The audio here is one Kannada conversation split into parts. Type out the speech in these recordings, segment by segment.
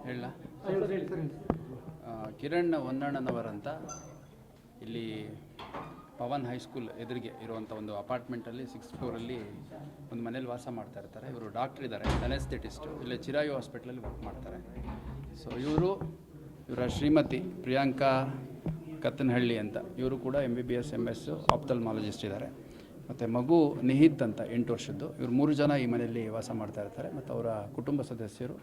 ಹೇಳ ಕಿರಣ್ ಹೊನ್ನಣ್ಣನವರಂತ ಇಲ್ಲಿ ಪವನ್ ಹೈಸ್ಕೂಲ್ ಎದುರಿಗೆ ಇರುವಂಥ ಒಂದು ಅಪಾರ್ಟ್ಮೆಂಟಲ್ಲಿ 6th ಫ್ಲೋರಲ್ಲಿ ಒಂದು ಮನೇಲಿ ವಾಸ ಮಾಡ್ತಾ ಇರ್ತಾರೆ. ಇವರು ಡಾಕ್ಟ್ರ್ ಇದ್ದಾರೆ, ಅನೆಸ್ಥೆಟಿಸ್ಟು, ಇಲ್ಲೇ ಚಿರಾಯು ಹಾಸ್ಪಿಟ್ಲಲ್ಲಿ ವರ್ಕ್ ಮಾಡ್ತಾರೆ. ಸೊ ಇವರ ಶ್ರೀಮತಿ ಪ್ರಿಯಾಂಕಾ ಕತ್ತನಹಳ್ಳಿ ಅಂತ, ಇವರು ಕೂಡ MBBS MS ಆಪ್ಥಲ್ಮಾಲಜಿಸ್ಟ್ ಇದ್ದಾರೆ. ಮತ್ತು ಮಗು ನಿಹಿತ್ ಅಂತ 8 ವರ್ಷದ್ದು. ಇವರು 3 ಜನ ಈ ಮನೆಯಲ್ಲಿ ವಾಸ ಮಾಡ್ತಾ ಇರ್ತಾರೆ. ಮತ್ತು ಅವರ ಕುಟುಂಬ ಸದಸ್ಯರು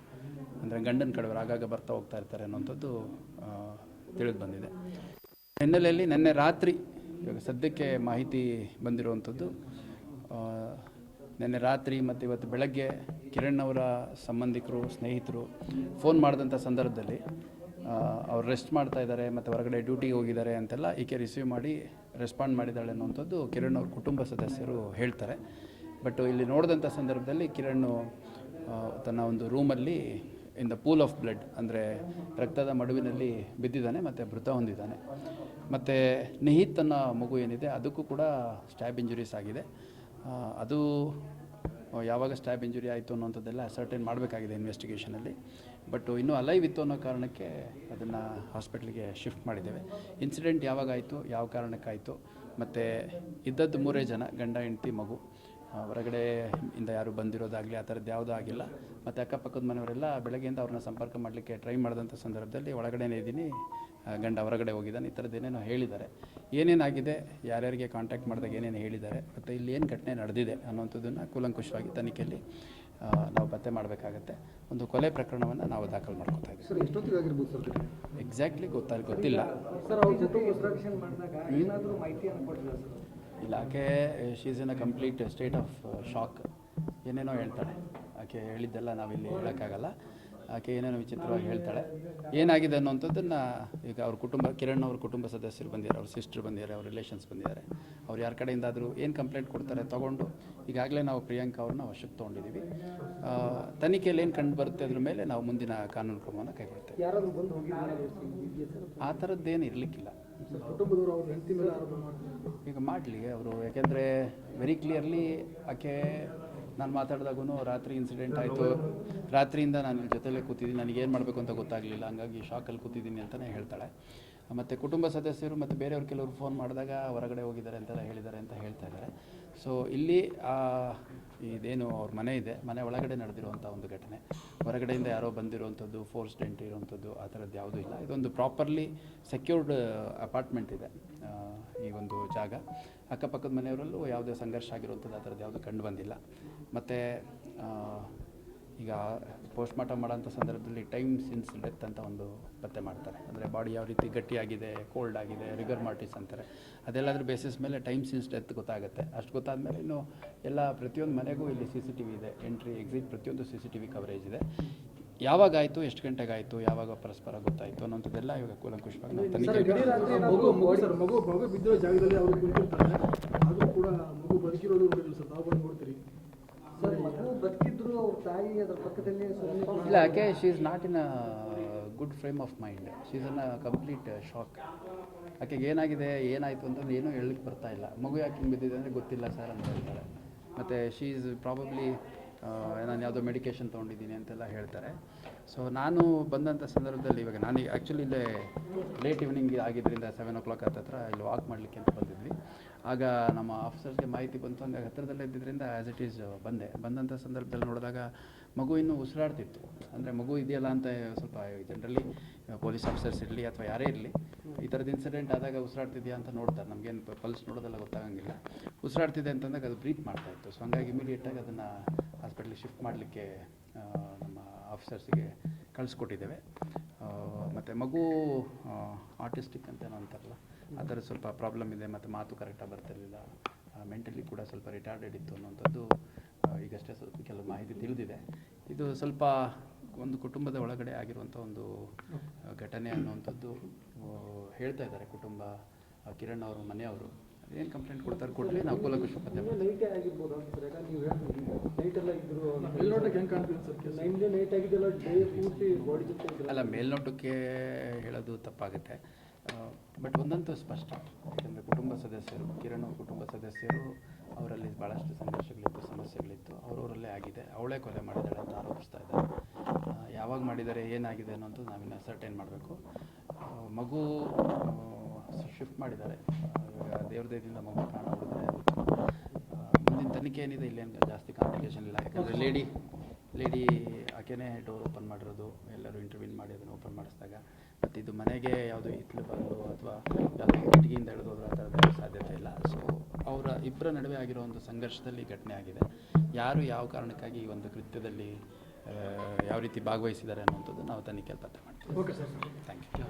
ಅಂದರೆ ಗಂಡನ ಕಡೆಯವರು ಆಗಾಗ ಬರ್ತಾ ಹೋಗ್ತಾ ಇರ್ತಾರೆ ಅನ್ನೋಂಥದ್ದು ತಿಳಿದು ಬಂದಿದೆ. ಹಿನ್ನೆಲೆಯಲ್ಲಿ ನಿನ್ನೆ ರಾತ್ರಿ, ಇವಾಗ ಸದ್ಯಕ್ಕೆ ಮಾಹಿತಿ ಬಂದಿರುವಂಥದ್ದು, ನಿನ್ನೆ ರಾತ್ರಿ ಮತ್ತು ಇವತ್ತು ಬೆಳಗ್ಗೆ ಕಿರಣ್ ಅವರ ಸಂಬಂಧಿಕರು, ಸ್ನೇಹಿತರು ಫೋನ್ ಮಾಡಿದಂಥ ಸಂದರ್ಭದಲ್ಲಿ ಅವ್ರು ರೆಸ್ಟ್ ಮಾಡ್ತಾ ಇದ್ದಾರೆ ಮತ್ತು ಹೊರಗಡೆ ಡ್ಯೂಟಿಗೆ ಹೋಗಿದ್ದಾರೆ ಅಂತೆಲ್ಲ ಈಕೆ ರಿಸೀವ್ ಮಾಡಿ ರೆಸ್ಪಾಂಡ್ ಮಾಡಿದ್ದಾಳೆ ಅನ್ನುವಂಥದ್ದು ಕಿರಣ್ ಅವ್ರ ಕುಟುಂಬ ಸದಸ್ಯರು ಹೇಳ್ತಾರೆ. ಬಟ್ ಇಲ್ಲಿ ನೋಡಿದಂಥ ಸಂದರ್ಭದಲ್ಲಿ ಕಿರಣ್ ತನ್ನ ಒಂದು ರೂಮಲ್ಲಿ in the pool of blood, ಅಂದರೆ ರಕ್ತದ ಮಡುವಿನಲ್ಲಿ ಬಿದ್ದಿದ್ದಾನೆ ಮತ್ತು ಮೃತ ಹೊಂದಿದ್ದಾನೆ. ಮತ್ತು ನಿಹಿತ್ ಅನ್ನೋ ಮಗು ಏನಿದೆ ಅದಕ್ಕೂ ಕೂಡ ಸ್ಟ್ಯಾಬ್ ಇಂಜುರೀಸ್ ಆಗಿದೆ. ಅದು ಯಾವಾಗ ಸ್ಟ್ಯಾಬ್ ಇಂಜುರಿ ಆಯಿತು ಅನ್ನೋಂಥದ್ದೆಲ್ಲ ಅಸರ್ಟೈನ್ ಮಾಡಬೇಕಾಗಿದೆ ಇನ್ವೆಸ್ಟಿಗೇಷನಲ್ಲಿ. ಬಟ್ ಇನ್ನೂ ಅಲೈವ್ ಇತ್ತು ಅನ್ನೋ ಕಾರಣಕ್ಕೆ ಅದನ್ನು ಹಾಸ್ಪಿಟ್ಲಿಗೆ ಶಿಫ್ಟ್ ಮಾಡಿದ್ದೇವೆ. ಇನ್ಸಿಡೆಂಟ್ ಯಾವಾಗ ಆಯಿತು, ಯಾವ ಕಾರಣಕ್ಕಾಯಿತು, ಮತ್ತು ಇದ್ದದ್ದು 3 ಜನ, ಗಂಡ ಹೆಂಡತಿ ಮಗು, ಹೊರಗಡೆ ಇಂದ ಯಾರು ಬಂದಿರೋದಾಗಲಿ ಆ ಥರದ್ದು ಯಾವುದೂ ಆಗಿಲ್ಲ. ಮತ್ತು ಅಕ್ಕಪಕ್ಕದ ಮನೆಯವರೆಲ್ಲ ಬೆಳಗ್ಗೆಯಿಂದ ಅವ್ರನ್ನ ಸಂಪರ್ಕ ಮಾಡಲಿಕ್ಕೆ ಟ್ರೈ ಮಾಡಿದಂಥ ಸಂದರ್ಭದಲ್ಲಿ ಒಳಗಡೆನೇ ಇದ್ದೀನಿ, ಗಂಡ ಹೊರಗಡೆ ಹೋಗಿದ್ದಾನೆ, ಈ ಥರದ್ದು ಏನೇನೋ ಹೇಳಿದ್ದಾರೆ. ಏನೇನಾಗಿದೆ, ಯಾರ್ಯಾರಿಗೆ ಕಾಂಟ್ಯಾಕ್ಟ್ ಮಾಡಿದಾಗ ಏನೇನು ಹೇಳಿದ್ದಾರೆ, ಮತ್ತು ಇಲ್ಲಿ ಏನು ಘಟನೆ ನಡೆದಿದೆ ಅನ್ನೋಂಥದ್ದನ್ನು ಕೂಲಂಕುಷವಾಗಿ ತನಿಖೆಯಲ್ಲಿ ನಾವು ಪತ್ತೆ ಮಾಡಬೇಕಾಗತ್ತೆ. ಒಂದು ಕೊಲೆ ಪ್ರಕರಣವನ್ನು ನಾವು ದಾಖಲು ಮಾಡ್ಕೊತಾ ಇದ್ದೀವಿ. ಸರ್, ಎಷ್ಟೊತ್ತಿಗೆ ಆಗಿರ್ಬೋದು ಸರ್? ಎಕ್ಸಾಕ್ಟ್ಲಿ ಗೊತ್ತಿಲ್ಲ ಸರ್. ಅವ್ರ ಕುಟುಂಬ ಸೆಲೆಕ್ಷನ್ ಮಾಡಿದಾಗ ಏನಾದರೂ ಮಾಹಿತಿ ಅನ್ಕೊಟ್ಟಿಲ್ಲ ಸರ್? ಇಲ್ಲ, ಆಕೆ she's in a complete state of shock. ಏನೇನೋ ಹೇಳ್ತಾಳೆ, ಆಕೆ ಹೇಳಿದ್ದೆಲ್ಲ ನಾವಿಲ್ಲಿ ಹೇಳೋಕ್ಕಾಗಲ್ಲ. ಆಕೆ ಏನೇನೋ ವಿಚಿತ್ರವಾಗಿ ಹೇಳ್ತಾಳೆ. ಏನಾಗಿದೆ ಅನ್ನೋಂಥದ್ದನ್ನು ಈಗ ಅವ್ರ ಕುಟುಂಬ, ಕಿರಣ್ ಅವ್ರ ಕುಟುಂಬ ಸದಸ್ಯರು ಬಂದಿದ್ದಾರೆ, ಅವ್ರ ಸಿಸ್ಟರ್ ಬಂದಿದ್ದಾರೆ, ಅವ್ರ ರಿಲೇಷನ್ಸ್ ಬಂದಿದ್ದಾರೆ. ಅವ್ರು ಯಾರ ಕಡೆಯಿಂದಾದರೂ ಏನು ಕಂಪ್ಲೇಂಟ್ ಕೊಡ್ತಾರೆ ತೊಗೊಂಡು ಈಗಾಗಲೇ ನಾವು ಪ್ರಿಯಾಂಕಾ ಅವ್ರನ್ನ ವಶಕ್ಕೆ ತೊಗೊಂಡಿದ್ದೀವಿ. ತನಿಖೆಯಲ್ಲಿ ಏನು ಕಂಡು ಬರುತ್ತೆ ಅದ್ರ ಮೇಲೆ ನಾವು ಮುಂದಿನ ಕಾನೂನು ಕ್ರಮವನ್ನು ಕೈಗೊಳ್ತೇವೆ. ಯಾರಾದರೂ ಬಂದು ಹೋಗಿದ್ದಾರೆ ಆ ಥರದ್ದೇನು ಇರಲಿಕ್ಕಿಲ್ಲ. ಕುಟುಂಬದವರು ಅವ್ರ ಹೆಂಡತಿ ಮೇಲೆ ಆರೋಪ ಮಾಡ್ತಾರೆ. ಈಗ ಮಾಡಲಿ ಅವರು, ಯಾಕೆಂದರೆ ವೆರಿ ಕ್ಲಿಯರ್ಲಿ ಆಕೆ ನಾನು ಮಾತಾಡಿದಾಗೂ ರಾತ್ರಿ ಇನ್ಸಿಡೆಂಟ್ ಆಯಿತು, ರಾತ್ರಿಯಿಂದ ನಾನು ಜೊತೆಲೇ ಕೂತಿದ್ದೀನಿ, ನನಗೇನು ಮಾಡಬೇಕು ಅಂತ ಗೊತ್ತಾಗಲಿಲ್ಲ, ಹಂಗಾಗಿ ಶಾಕಲ್ಲಿ ಕೂತಿದ್ದೀನಿ ಅಂತಲೇ ಹೇಳ್ತಾಳೆ. ಮತ್ತು ಕುಟುಂಬ ಸದಸ್ಯರು ಮತ್ತು ಬೇರೆಯವ್ರು ಕೆಲವರು ಫೋನ್ ಮಾಡಿದಾಗ ಹೊರಗಡೆ ಹೋಗಿದ್ದಾರೆ ಅಂತೆಲ್ಲ ಹೇಳಿದ್ದಾರೆ ಅಂತ ಹೇಳ್ತಾ ಇದ್ದಾರೆ. ಸೊ ಇಲ್ಲಿ ಇದೇನು ಅವ್ರ ಮನೆ ಇದೆ, ಮನೆ ಒಳಗಡೆ ನಡೆದಿರುವಂಥ ಒಂದು ಘಟನೆ, ಹೊರಗಡೆಯಿಂದ ಯಾರೋ ಬಂದಿರುವಂಥದ್ದು, ಫೋರ್ಸ್ಡ್ ಎಂಟ್ರಿ ಇರುವಂಥದ್ದು ಆ ಥರದ್ದು ಯಾವುದೂ ಇಲ್ಲ. ಇದೊಂದು ಪ್ರಾಪರ್ಲಿ ಸೆಕ್ಯೂರ್ಡ್ ಅಪಾರ್ಟ್ಮೆಂಟ್ ಇದೆ ಈ ಒಂದು ಜಾಗ. ಅಕ್ಕಪಕ್ಕದ ಮನೆಯವರಲ್ಲೂ ಯಾವುದೇ ಸಂಘರ್ಷ ಆಗಿರುವಂಥದ್ದು ಆ ಥರದ್ದು ಯಾವುದೂ ಕಂಡು ಬಂದಿಲ್ಲ. ಮತ್ತು ಈಗ ಪೋಸ್ಟ್ಮಾರ್ಟಮ್ ಮಾಡೋಂಥ ಸಂದರ್ಭದಲ್ಲಿ ಟೈಮ್ ಸಿನ್ಸ್ ಡೆತ್ ಅಂತ ಒಂದು ಪತ್ತೆ ಮಾಡ್ತಾರೆ. ಅಂದರೆ ಬಾಡಿ ಯಾವ ರೀತಿ ಗಟ್ಟಿಯಾಗಿದೆ, ಕೋಲ್ಡ್ ಆಗಿದೆ, ರಿಗರ್ ಮಾರ್ಟಿಸ್ ಅಂತಾರೆ. ಅದೆಲ್ಲದ್ರ ಬೇಸಿಸ್ ಮೇಲೆ ಟೈಮ್ ಸಿನ್ಸ್ ಡೆತ್ ಗೊತ್ತಾಗುತ್ತೆ. ಅಷ್ಟು ಗೊತ್ತಾದಮೇಲೆ ಇನ್ನು ಎಲ್ಲ ಪ್ರತಿಯೊಂದು ಮನೆಗೂ ಇಲ್ಲಿ CCTV ಇದೆ, ಎಂಟ್ರಿ ಎಕ್ಸಿಟ್ ಪ್ರತಿಯೊಂದು CCTV ಕವರೇಜ್ ಇದೆ. ಯಾವಾಗ ಆಯಿತು, ಎಷ್ಟು ಗಂಟೆಗೆ ಆಯಿತು, ಯಾವಾಗ ಪರಸ್ಪರ ಗೊತ್ತಾಯಿತು ಅನ್ನೋಂಥದ್ದೆಲ್ಲ ಇವಾಗ ಕೂಲಂಕುಷವಾಗಿ ನಾವು ತನಿಖೆ. ಮಗು ಬಿದ್ದಿರೋ ಜಾಗದಲ್ಲಿ ಅವರು ಕುಂತಿರ್ತಾರೆ, ಆದರೂ ಕೂಡ ಮಗು ಬದುಕಿರೋದು ನೋಡಿಲ್ಲ ಸರ್, ತಾವು ಬಂದು ನೋಡ್ತೀರಿ ಸರ್? ಮಗು ಬದುಕಿದ್ರು ಅವ್ರ ತಾಯಿ ಅದರ ಪಕ್ಕದಲ್ಲಿ ಇಲ್ಲ, ಯಾಕೆ she is not in a good frame of mind, she is in a complete shock. ಆಕೆಗೆ ಏನಾಗಿದೆ, ಏನಾಯಿತು ಅಂತಂದ್ರೆ ಏನೂ ಹೇಳಲಿಕ್ಕೆ ಬರ್ತಾ ಇಲ್ಲ. ಮಗು ಯಾಕೆ ಹಿಂಗೆ ಬಿದ್ದಿದೆ ಅಂದರೆ ಗೊತ್ತಿಲ್ಲ ಸರ್ ಅಂತ ಹೇಳ್ತಾರೆ. ಮತ್ತು ಶಿ ಈಸ್ ಪ್ರಾಬಬ್ಲಿ ನಾನು ಯಾವುದೋ ಮೆಡಿಕೇಷನ್ ತೊಗೊಂಡಿದ್ದೀನಿ ಅಂತೆಲ್ಲ ಹೇಳ್ತಾರೆ. ಸೊ ನಾನು ಬಂದಂಥ ಸಂದರ್ಭದಲ್ಲಿ ಇವಾಗ ನಾನು ಆ್ಯಕ್ಚುಲಿ ಇಲ್ಲೇ ಲೇಟ್ ಈವ್ನಿಂಗ್ ಆಗಿದ್ದರಿಂದ 7 o'clock ಹತ್ತಿರ ಇಲ್ಲಿ ವಾಕ್ ಮಾಡಲಿಕ್ಕೆ ಅಂತ ಬಂದಿದ್ವಿ. ಆಗ ನಮ್ಮ ಆಫೀಸರ್ಸ್ಗೆ ಮಾಹಿತಿ ಬಂತು, ಹಂಗೆ ಹತ್ತಿರದಲ್ಲೇ ಇದ್ದಿದ್ದರಿಂದ ಆ್ಯಸ್ ಇಟ್ ಈಸ್ ಬಂದಂಥ ಸಂದರ್ಭದಲ್ಲಿ ನೋಡಿದಾಗ ಮಗು ಇನ್ನೂ ಉಸಿರಾಡ್ತಿತ್ತು. ಅಂದರೆ ಮಗು ಇದೆಯಲ್ಲ ಅಂತ ಸ್ವಲ್ಪ ಜನರಲಿ ಪೊಲೀಸ್ ಆಫೀಸರ್ಸ್ ಇರಲಿ ಅಥವಾ ಯಾರೇ ಇರಲಿ, ಈ ಥರದ್ದು ಇನ್ಸಿಡೆಂಟ್ ಆದಾಗ ಉಸಿರಾಡ್ತಿದೆಯಾ ಅಂತ ನೋಡ್ತಾರೆ. ನಮಗೇನು ಪಲ್ಸ್ ನೋಡೋದೆಲ್ಲ ಗೊತ್ತಾಗಂಗಿಲ್ಲ. ಉಸಿರಾಡ್ತಿದೆ ಅಂತಂದಾಗ ಅದು ಬ್ರೀತ್ ಮಾಡ್ತಾಯಿತ್ತು. ಸೊ ಹಂಗಾಗಿ ಇಮಿಡಿಯೇಟಾಗಿ ಅದನ್ನು ಹಾಸ್ಪಿಟ್ಲಿಗೆ ಶಿಫ್ಟ್ ಮಾಡಲಿಕ್ಕೆ ನಮ್ಮ ಆಫೀಸರ್ಸಿಗೆ ಕಳಿಸ್ಕೊಟ್ಟಿದ್ದೇವೆ. ಮತ್ತು ಮಗು ಆಟಿಸ್ಟಿಕ್ ಅಂತೇನೋ ಅಂತಾರಲ್ಲ, ಆ ಥರ ಸ್ವಲ್ಪ ಪ್ರಾಬ್ಲಮ್ ಇದೆ. ಮತ್ತು ಮಾತು ಕರೆಕ್ಟಾಗಿ ಬರ್ತಿರಲಿಲ್ಲ, ಮೆಂಟಲಿ ಕೂಡ ಸ್ವಲ್ಪ ರಿಟಾರ್ಡೆಡ್ ಇತ್ತು ಅನ್ನೋಂಥದ್ದು ಈಗಷ್ಟೇ ಸ್ವಲ್ಪ ಕೆಲವು ಮಾಹಿತಿ ತಿಳಿದಿದೆ. ಇದು ಸ್ವಲ್ಪ ಒಂದು ಕುಟುಂಬದ ಒಳಗಡೆ ಆಗಿರುವಂಥ ಒಂದು ಘಟನೆ ಅನ್ನುವಂಥದ್ದು ಹೇಳ್ತಾ ಇದ್ದಾರೆ ಕುಟುಂಬ, ಕಿರಣ್ ಅವರು ಮನೆಯವರು. ಏನು ಕಂಪ್ಲೇಂಟ್ ಕೊಡ್ತಾರೆ ಕೊಡಲಿ, ನಾವು ಕೂಲಂಕುಷ ಪತ್ತೆ ನೈಟೇ ಆಗಿರ್ಬೋದು ಸರ್. ಯಾಕಂದ್ರೆ ನೀವು ಹೇಳ್ತೀವಿ ನೈಟೆಲ್ಲ ಇದ್ದರು, ಮೇಲ್ನೋಟಕ್ಕೆ ಹೆಂಗೆ ಕಾಣ್ತೀವಿ ಸರ್? ನೈಟ್ ಆಗಿದ್ದೆಲ್ಲ ಡೇ ಪೂರ್ತಿ ಬಾಡಿ ಜೊತೆ ಅಲ್ಲ, ಮೇಲ್ನೋಟಕ್ಕೆ ಹೇಳೋದು ತಪ್ಪಾಗುತ್ತೆ. ಬಟ್ ಒಂದಂತೂ ಸ್ಪಷ್ಟ, ಯಾಕೆಂದರೆ ಕುಟುಂಬ ಸದಸ್ಯರು, ಕಿರಣ್ ಅವ್ರ ಕುಟುಂಬ ಸದಸ್ಯರು, ಅವರಲ್ಲಿ ಭಾಳಷ್ಟು ಸಂಘರ್ಷಗಳಿತ್ತು, ಸಮಸ್ಯೆಗಳಿತ್ತು, ಅವರವರಲ್ಲೇ ಆಗಿದೆ. ಇದೆ, ಅವಳೇ ಕೊಲೆ ಮಾಡಿದ್ದಾಳೆ ಅಂತ ಆರೋಪಿಸ್ತಾ ಇದ್ದಾರೆ. ಯಾವಾಗ ಮಾಡಿದ್ದಾರೆ, ಏನಾಗಿದೆ ಅನ್ನೋಂಥದ್ದು ನಾವಿನ್ನು ಸರ್ಟೈನ್ ಮಾಡಬೇಕು. ಮಗು ಶಿಫ್ಟ್ ಮಾಡಿದ್ದಾರೆ, ಇವಾಗ ದೇವ್ರ ದಯದಿಂದ ಮಗು ಪ್ರಾಣ ಉಳಿದ್ರೆ ಮುಂದಿನ ತನಿಖೆ ಏನಿದೆ ಇಲ್ಲೇನು ಜಾಸ್ತಿ ಕಾಂಪ್ಲಿಕೇಶನ್ ಇಲ್ಲ. ಯಾಕಂದರೆ ಲೇಡಿ ಆಕೆನೇ ಡೋರ್ ಓಪನ್ ಮಾಡಿರೋದು, ಎಲ್ಲರೂ ಇಂಟರ್ವ್ಯೂನ್ ಮಾಡಿ ಅದನ್ನು ಓಪನ್ ಮಾಡಿಸಿದಾಗ. ಮತ್ತು ಇದು ಮನೆಗೆ ಯಾವುದೋ ಹಿತ್ಲು ಬಂದು ಅಥವಾ ಯಾವುದೋ ಕಿಟಕಿಯಿಂದ ಎಳೆದೋದ್ರೆ ಆ ಥರದ ಸಾಧ್ಯತೆ ಇಲ್ಲ. ಸೊ ಅವರ ಇಬ್ಬರ ನಡುವೆ ಆಗಿರೋ ಒಂದು ಸಂಘರ್ಷದಲ್ಲಿ ಘಟನೆ ಆಗಿದೆ. ಯಾರು ಯಾವ ಕಾರಣಕ್ಕಾಗಿ ಈ ಒಂದು ಕೃತ್ಯದಲ್ಲಿ ಯಾವ ರೀತಿ ಭಾಗವಹಿಸಿದ್ದಾರೆ ಅನ್ನುವಂಥದ್ದು ನಾವು ತನಿಖೆಯಲ್ಲಿ ಪತ್ತೆ ಮಾಡ್ತೀವಿ. Okay sir, thank you.